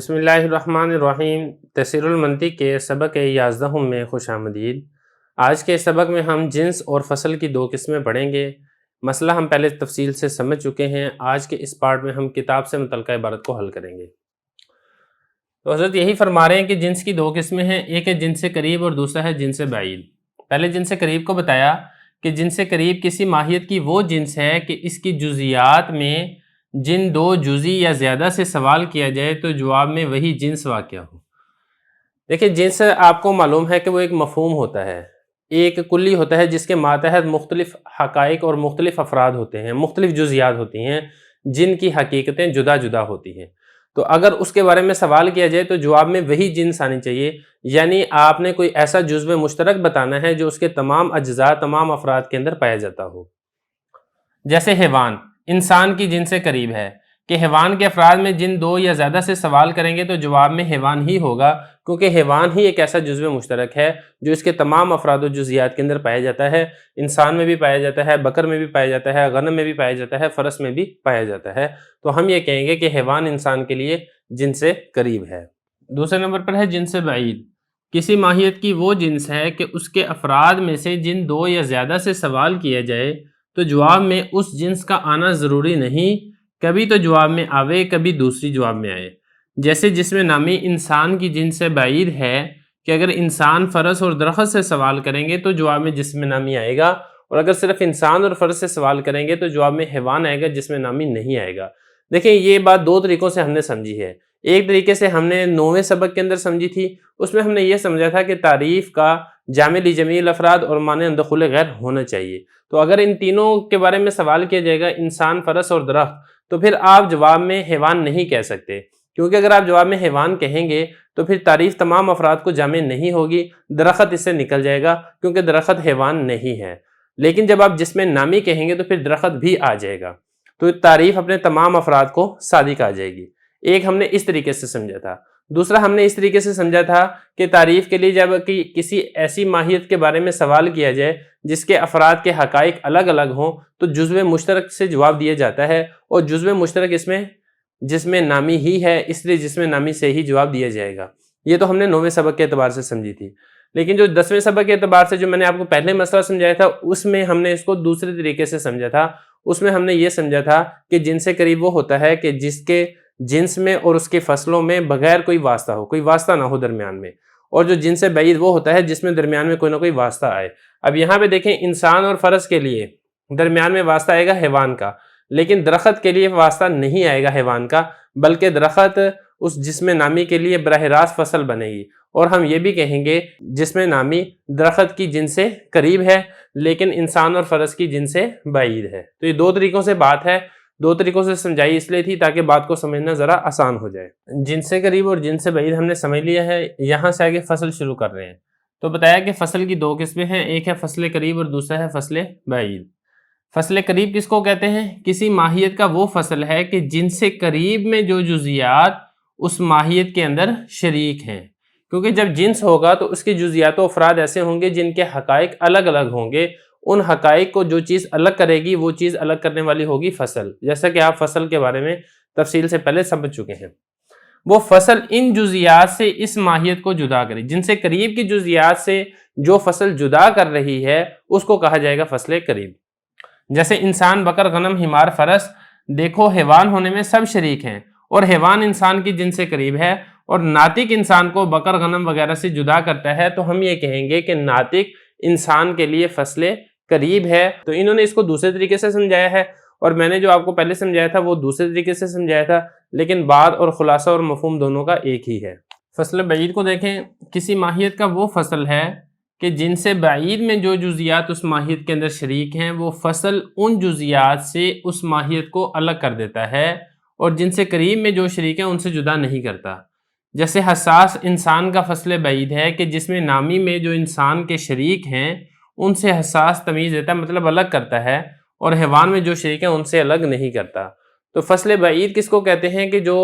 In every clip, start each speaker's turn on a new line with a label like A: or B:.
A: بسم اللہ الرحمن الرحیم۔ تفسیر المنطق کے سبق 11 میں خوش آمدید۔ آج کے سبق میں ہم جنس اور فصل کی دو قسمیں پڑھیں گے۔ مسئلہ ہم پہلے تفصیل سے سمجھ چکے ہیں، آج کے اس پارٹ میں ہم کتاب سے متعلقہ عبارت کو حل کریں گے۔ تو حضرت یہی فرما رہے ہیں کہ جنس کی دو قسمیں ہیں، ایک ہے جنس قریب اور دوسرا ہے جنس بعید۔ پہلے جنس قریب کو بتایا کہ جنس قریب کسی ماہیت کی وہ جنس ہے کہ اس کی جزیات میں جن دو جزی یا زیادہ سے سوال کیا جائے تو جواب میں وہی جنس واقع ہو۔ دیکھیں، جنس آپ کو معلوم ہے کہ وہ ایک مفہوم ہوتا ہے، ایک کلی ہوتا ہے جس کے ماتحت مختلف حقائق اور مختلف افراد ہوتے ہیں، مختلف جزیات ہوتی ہیں جن کی حقیقتیں جدا جدا ہوتی ہیں۔ تو اگر اس کے بارے میں سوال کیا جائے تو جواب میں وہی جنس آنی چاہیے، یعنی آپ نے کوئی ایسا جزو مشترک بتانا ہے جو اس کے تمام اجزاء تمام افراد کے اندر پایا جاتا ہو۔ جیسے حیوان انسان کی جنس قریب ہے کہ حیوان کے افراد میں جن دو یا زیادہ سے سوال کریں گے تو جواب میں حیوان ہی ہوگا، کیونکہ حیوان ہی ایک ایسا جزو مشترک ہے جو اس کے تمام افراد و جزیات کے اندر پایا جاتا ہے۔ انسان میں بھی پایا جاتا ہے، بکر میں بھی پایا جاتا ہے، غنم میں بھی پایا جاتا ہے، فرس میں بھی پایا جاتا ہے۔ تو ہم یہ کہیں گے کہ حیوان انسان کے لیے جنس قریب ہے۔ دوسرے نمبر پر ہے جنس بعید۔ کسی ماہیت کی وہ جنس ہے کہ اس کے افراد میں سے جن دو یا زیادہ سے سوال کیا جائے تو جواب میں اس جنس کا آنا ضروری نہیں، کبھی تو جواب میں آوے کبھی دوسری جواب میں آئے۔ جیسے جسم نامی انسان کی جنس بعید ہے کہ اگر انسان فرس اور درخت سے سوال کریں گے تو جواب میں جسم نامی آئے گا، اور اگر صرف انسان اور فرس سے سوال کریں گے تو جواب میں حیوان آئے گا، جسم نامی نہیں آئے گا۔ دیکھیں، یہ بات دو طریقوں سے ہم نے سمجھی ہے۔ ایک طریقے سے ہم نے 9ویں سبق کے اندر سمجھی تھی، اس میں ہم نے یہ سمجھا تھا کہ تعریف کا جامع لجمیع الافراد اور مانع دخول غیر ہونا چاہیے۔ تو اگر ان تینوں کے بارے میں سوال کیا جائے گا، انسان، فرس اور درخت، تو پھر آپ جواب میں حیوان نہیں کہہ سکتے، کیونکہ اگر آپ جواب میں حیوان کہیں گے تو پھر تعریف تمام افراد کو جامع نہیں ہوگی، درخت اس سے نکل جائے گا کیونکہ درخت حیوان نہیں ہے۔ لیکن جب آپ جسم نامی کہیں گے تو پھر درخت بھی آ جائے گا، تو تعریف اپنے تمام افراد کو صادق آ جائے گی۔ ایک ہم نے اس طریقے سے سمجھا تھا۔ دوسرا ہم نے اس طریقے سے سمجھا تھا کہ تعریف کے لیے جب کسی ایسی ماہیت کے بارے میں سوال کیا جائے جس کے افراد کے حقائق الگ الگ ہوں تو جزو مشترک سے جواب دیا جاتا ہے، اور جزو مشترک اس میں جسم نامی ہی ہے، اس لیے جسم نامی سے ہی جواب دیا جائے گا۔ یہ تو ہم نے 9ویں سبق کے اعتبار سے سمجھی تھی۔ لیکن جو 10ویں سبق کے اعتبار سے جو میں نے آپ کو پہلے مسئلہ سمجھایا تھا، اس میں ہم نے اس کو دوسرے طریقے سے سمجھا تھا۔ اس میں ہم نے یہ سمجھا تھا کہ جنس قریب وہ ہوتا ہے کہ جس کے جنس میں اور اس کے فصلوں میں بغیر کوئی واسطہ ہو، کوئی واسطہ نہ ہو درمیان میں، اور جو جنس بعید وہ ہوتا ہے جس میں درمیان میں کوئی نہ کوئی واسطہ آئے۔ اب یہاں پہ دیکھیں، انسان اور فرس کے لیے درمیان میں واسطہ آئے گا حیوان کا، لیکن درخت کے لیے واسطہ نہیں آئے گا حیوان کا، بلکہ درخت اس جسم نامی کے لیے براہ راست فصل بنے گی، اور ہم یہ بھی کہیں گے جسم نامی درخت کی جنس قریب ہے لیکن انسان اور فرس کی جنس بعید ہے۔ تو یہ دو طریقوں سے بات ہے، دو طریقوں سے سمجھائی اس لیے تھی تاکہ بات کو سمجھنا ذرا آسان ہو جائے۔ جنس قریب اور جنس بعید ہم نے سمجھ لیا ہے، یہاں سے آگے فصل شروع کر رہے ہیں۔ تو بتایا کہ فصل کی دو قسمیں ہیں، ایک ہے فصل قریب اور دوسرا ہے فصل بعید۔ فصل قریب کس کو کہتے ہیں؟ کسی ماہیت کا وہ فصل ہے کہ جنس قریب میں جو جزیات اس ماہیت کے اندر شریک ہیں، کیونکہ جب جنس ہوگا تو اس کی جزیات و افراد ایسے ہوں گے جن کے حقائق الگ الگ ہوں گے، ان حقائق کو جو چیز الگ کرے گی وہ چیز الگ کرنے والی ہوگی فصل، جیسا کہ آپ فصل کے بارے میں تفصیل سے پہلے سمجھ چکے ہیں۔ وہ فصل ان جزیات سے اس ماہیت کو جدا کرے، جن سے قریب کی جزیات سے جو فصل جدا کر رہی ہے اس کو کہا جائے گا فصل قریب۔ جیسے انسان، بکر، غنم، حمار، فرس، دیکھو حیوان ہونے میں سب شریک ہیں، اور حیوان انسان کی جنس قریب ہے، اور ناطق انسان کو بکر، غنم وغیرہ سے جدا کرتا ہے، تو ہم یہ کہیں گے کہ ناطق انسان کے لیے فصل قریب ہے۔ تو انہوں نے اس کو دوسرے طریقے سے سمجھایا ہے، اور میں نے جو آپ کو پہلے سمجھایا تھا وہ دوسرے طریقے سے سمجھایا تھا، لیکن بات اور خلاصہ اور مفہوم دونوں کا ایک ہی ہے۔ فصل بعید کو دیکھیں، کسی ماہیت کا وہ فصل ہے کہ جن سے بعید میں جو جزیات اس ماہیت کے اندر شریک ہیں وہ فصل ان جزیات سے اس ماہیت کو الگ کر دیتا ہے، اور جن سے قریب میں جو شریک ہیں ان سے جدا نہیں کرتا۔ جیسے حساس انسان کا فصل بعید ہے کہ جس میں نامی میں جو انسان کے شریک ہیں ان سے حساس تمیز دیتا ہے، مطلب الگ کرتا ہے، اور حیوان میں جو شریک ہیں ان سے الگ نہیں کرتا۔ تو فصل بعید کس کو کہتے ہیں کہ جو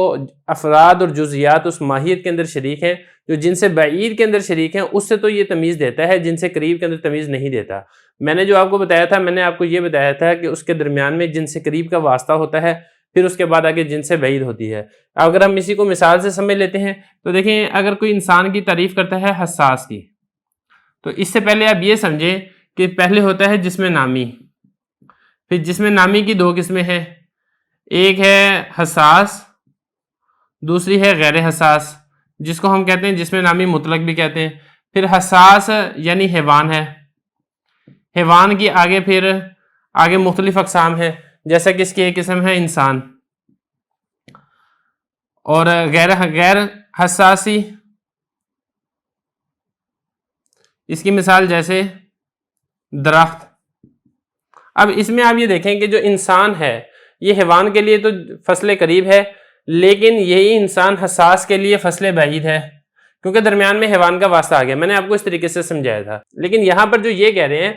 A: افراد اور جزیات اس ماہیت کے اندر شریک ہیں، جو جن سے بعید کے اندر شریک ہیں اس سے تو یہ تمیز دیتا ہے، جن سے قریب کے اندر تمیز نہیں دیتا۔ میں نے جو آپ کو بتایا تھا، میں نے آپ کو یہ بتایا تھا کہ اس کے درمیان میں جن سے قریب کا واسطہ ہوتا ہے، پھر اس کے بعد آگے جنس بعید ہوتی ہے۔ اگر ہم اسی کو مثال سے سمجھ لیتے ہیں تو دیکھیں، اگر کوئی انسان کی تعریف کرتا ہے حساس کی، تو اس سے پہلے آپ یہ سمجھیں کہ پہلے ہوتا ہے جسم نامی، پھر جسم نامی کی دو قسمیں ہیں، ایک ہے حساس، دوسری ہے غیر حساس، جس کو ہم کہتے ہیں جسم نامی مطلق بھی کہتے ہیں۔ پھر حساس یعنی حیوان ہے، حیوان کی آگے مختلف اقسام ہیں، جیسا کہ اس کی ایک قسم ہے انسان۔ اور غیر حساسی، اس کی مثال جیسے درخت۔ اب اس میں آپ یہ دیکھیں کہ جو انسان ہے یہ حیوان کے لیے تو فصل قریب ہے، لیکن یہی انسان حساس کے لیے فصل بعید ہے، کیونکہ درمیان میں حیوان کا واسطہ آ گیا۔ میں نے آپ کو اس طریقے سے سمجھایا تھا، لیکن یہاں پر جو یہ کہہ رہے ہیں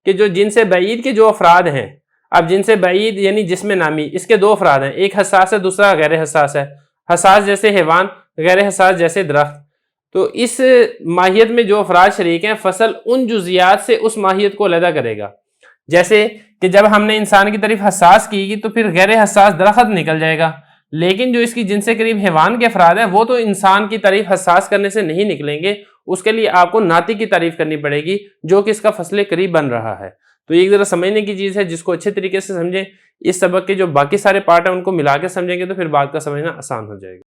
A: کہ جو جنس بعید کے جو افراد ہیں، اب جنس بعید یعنی جسم نامی، اس کے دو افراد ہیں، ایک حساس ہے، دوسرا غیر حساس ہے۔ حساس جیسے حیوان، غیر حساس جیسے درخت۔ تو اس ماہیت میں جو افراد شریک ہیں، فصل ان جزیات سے اس ماہیت کو علیحدہ کرے گا۔ جیسے کہ جب ہم نے انسان کی طرف حساس کی تو پھر غیر حساس درخت نکل جائے گا، لیکن جو اس کی جنس قریب حیوان کے افراد ہیں وہ تو انسان کی طرف حساس کرنے سے نہیں نکلیں گے، اس کے لیے آپ کو ناطق کی تعریف کرنی پڑے گی جو کہ اس کا فصل قریب بن رہا ہے۔ تو یہ ایک ذرا سمجھنے کی چیز ہے جس کو اچھے طریقے سے سمجھیں۔ اس سبق کے جو باقی سارے پارٹ ہیں ان کو ملا کے سمجھیں گے تو پھر بات کا سمجھنا آسان ہو جائے گا۔